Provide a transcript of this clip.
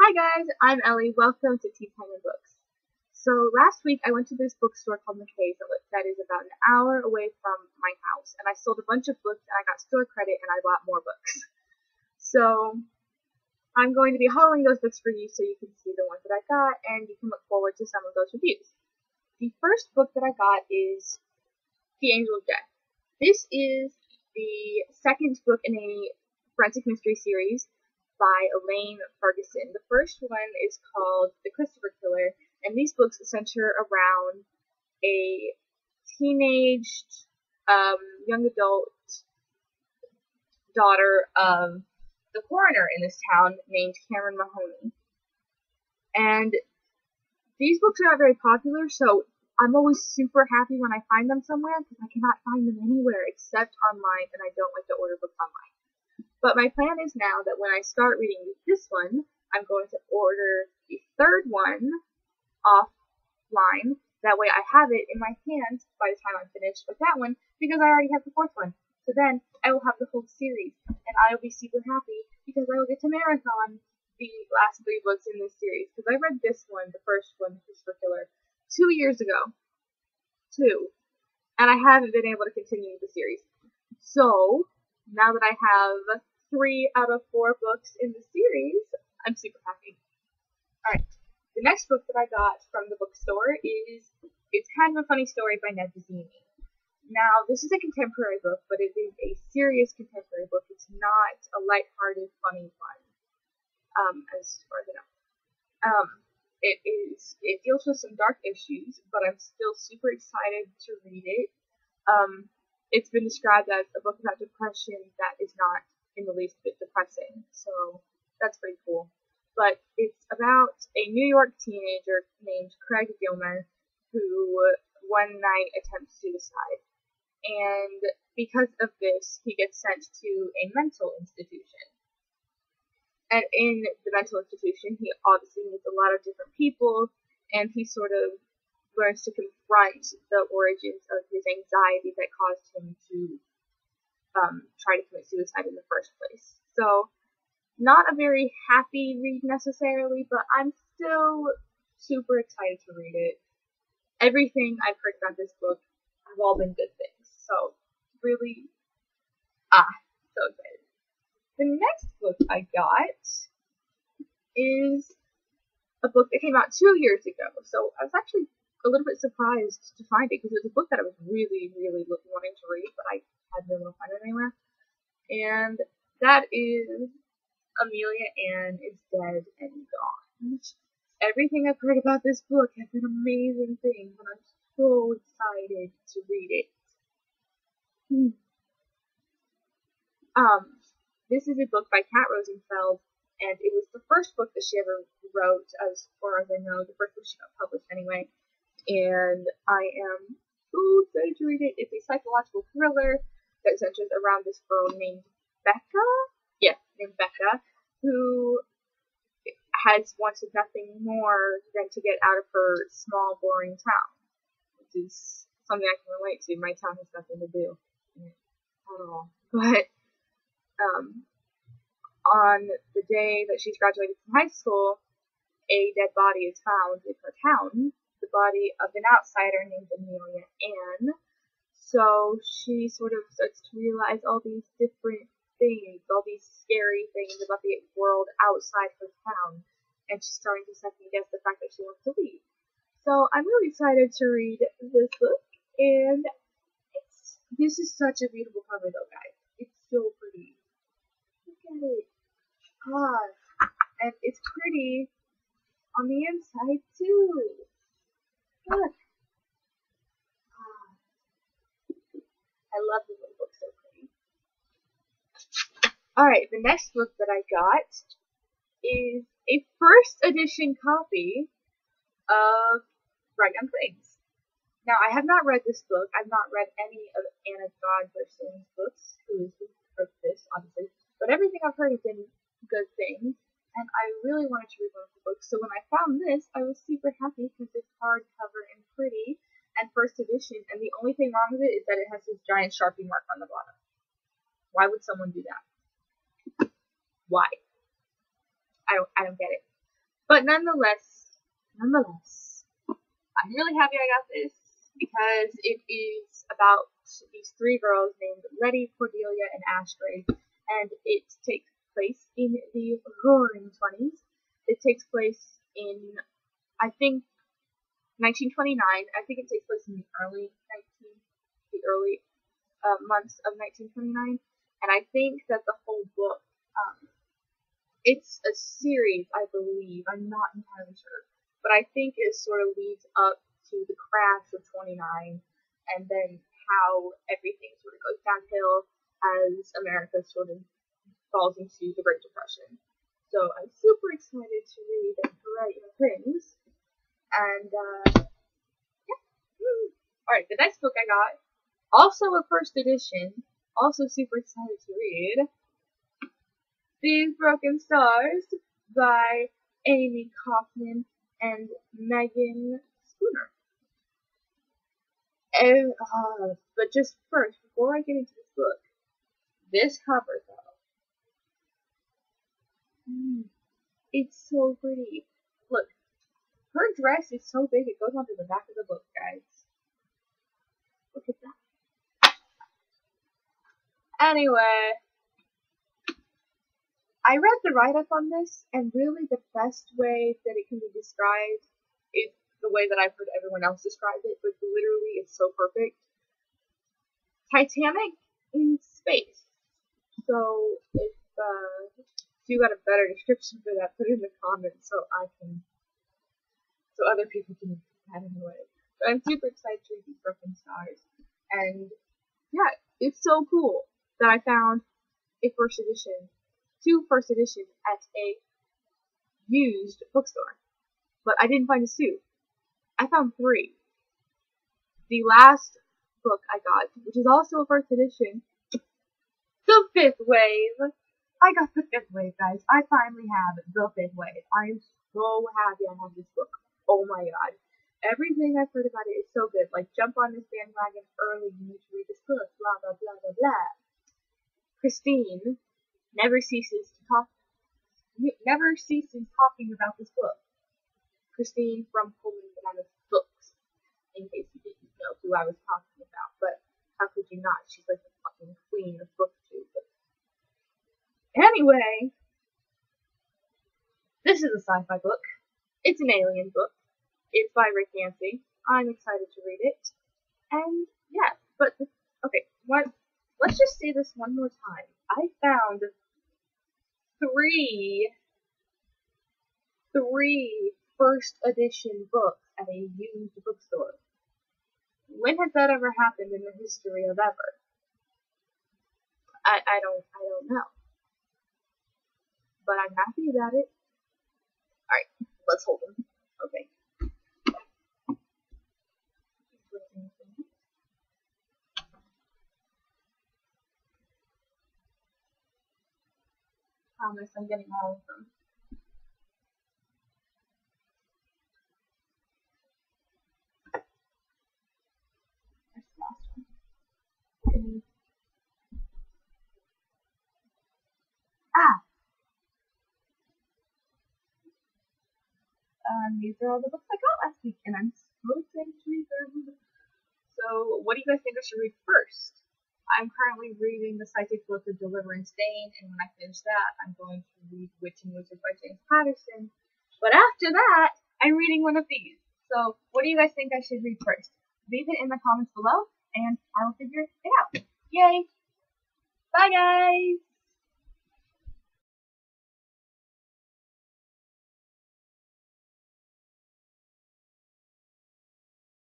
Hi guys, I'm Ellie. Welcome to TeatimeandBooks. So last week I went to this bookstore called McKay's that is about an hour away from my house, and I sold a bunch of books and I got store credit and I bought more books. So I'm going to be hauling those books for you so you can see the ones that I got and you can look forward to some of those reviews. The first book that I got is The Angel of Death. This is the second book in a forensic mystery series by Elaine Ferguson. The first one is called The Christopher Killer, and these books center around a teenaged, young adult daughter of the coroner in this town named Cameron Mahoney. And these books are not very popular, so I'm always super happy when I find them somewhere, because I cannot find them anywhere except online, and I don't like to order books online. But my plan is now that when I start reading this one, I'm going to order the third one offline. That way I have it in my hands by the time I'm finished with that one, because I already have the fourth one. So then I will have the whole series, and I will be super happy because I will get to marathon the last 3 books in this series. Because I read this one, the first one, The Christopher Killer, 2 years ago. And I haven't been able to continue the series. So now that I have 3 out of 4 books in the series, I'm super happy. Alright, the next book that I got from the bookstore is It's Kind of a Funny Story by Ned Vizzini. Now, this is a contemporary book, but it is a serious contemporary book. It's not a lighthearted, funny one, as far as I know. It deals with some dark issues, but I'm still super excited to read it. It's been described as a book about depression that is not in the least bit depressing, so that's pretty cool. But it's about a New York teenager named Craig Gilmer who one night attempts suicide, and because of this, he gets sent to a mental institution. And in the mental institution, he obviously meets a lot of different people, and he sort of learns to confront the origins of his anxiety that caused him to try to commit suicide in the first place. So, not a very happy read necessarily, but I'm still super excited to read it. Everything I've heard about this book have all been good things. So, really, so excited. The next book I got is a book that came out 2 years ago. So, I was actually a little bit surprised to find it, because it was a book that I was really, really wanting to read, but I hadn't been able to find it anywhere. And that is Amelia Ann is Dead and Gone. Everything I've heard about this book has been amazing things, and I'm so excited to read it. This is a book by Kat Rosenfeld, and it was the first book that she ever wrote, as far as I know, the first book she got published anyway. And I am so excited to read it. It's a psychological thriller that centers around this girl named Becca. Yes, named Becca, who has wanted nothing more than to get out of her small, boring town, which is something I can relate to. My town has nothing to do in it at all. But on the day that she's graduated from high school, a dead body is found in her town. The body of an outsider named Amelia Ann. So she sort of starts to realize all these different things, all these scary things about the world outside her town, and she's starting to second guess the fact that she wants to leave. So I'm really excited to read this book, and this is such a beautiful cover though, guys. It's so pretty. Look at it. And it's pretty on the inside too. Look. I love the little book, so pretty. Alright, the next book that I got is a first edition copy of Right on Things. Now, I have not read this book. I've not read any of Anna Godberson's books, who is the author of this, obviously. But everything I've heard has been good things, and I really wanted to read one of the books. So when I found this, I was super happy because it's hardcover and pretty, and first edition, and the only thing wrong with it is that it has this giant Sharpie mark on the bottom. Why would someone do that? Why? I don't get it. But nonetheless, I'm really happy I got this because it is about these three girls named Letty, Cordelia, and Astrid, and it takes place in the roaring 20s. It takes place in, I think, 1929. I think it takes place in the early months of 1929, and I think that the whole book, it's a series, I believe. I'm not entirely sure, but I think it sort of leads up to the crash of 29, and then how everything sort of goes downhill as America sort of falls into the Great Depression. So I'm super excited to read Write Your Things, and yeah. Alright, the next book I got, also a first edition, also super excited to read, These Broken Stars by Amy Kaufman and Megan Spooner. And, but just first, before I get into this book, this cover though, it's so pretty. Look, her dress is so big it goes onto the back of the book, guys. Look at that. Anyway, I read the write-up on this, and really the best way that it can be described is the way that I've heard everyone else describe it, but literally it's so perfect. Titanic in space. So if you got a better description for that, put it in the comments so other people can have it away. So I'm super excited to read These Broken Stars, and yeah, it's so cool that I found two first editions at a used bookstore. But I didn't find a suit. I found three. The last book I got, which is also a first edition, The Fifth Wave. I got The Fifth Wave, guys. I finally have The Fifth Wave. I am so happy I have this book. Oh my god. Everything I've heard about it is so good. Like, jump on this bandwagon early. You need to read this book. Blah, blah, blah, blah, blah. Christine never ceases talking about this book. Christine from Pullman Bananas Books, in case you didn't know who I was talking about, but how could you not? She's like the fucking queen of booktube. Anyway, this is a sci-fi book. It's an alien book. It's by Rick Yancey. I'm excited to read it. And yeah, but okay, let's just say this one more time. I found three first edition books at a used bookstore. When has that ever happened in the history of ever? I don't know. But I'm happy about it. Alright, let's hold them. Okay. Promise I'm getting all of them. That's the last one. These are all the books I got last week, and I'm so excited to read them. So, what do you guys think I should read first? I'm currently reading the Psychic Book of Deliverance Dane, and when I finish that, I'm going to read Witch and Wizard by James Patterson. But after that, I'm reading one of these. So, what do you guys think I should read first? Leave it in the comments below, and I will figure it out. Yay! Bye, guys!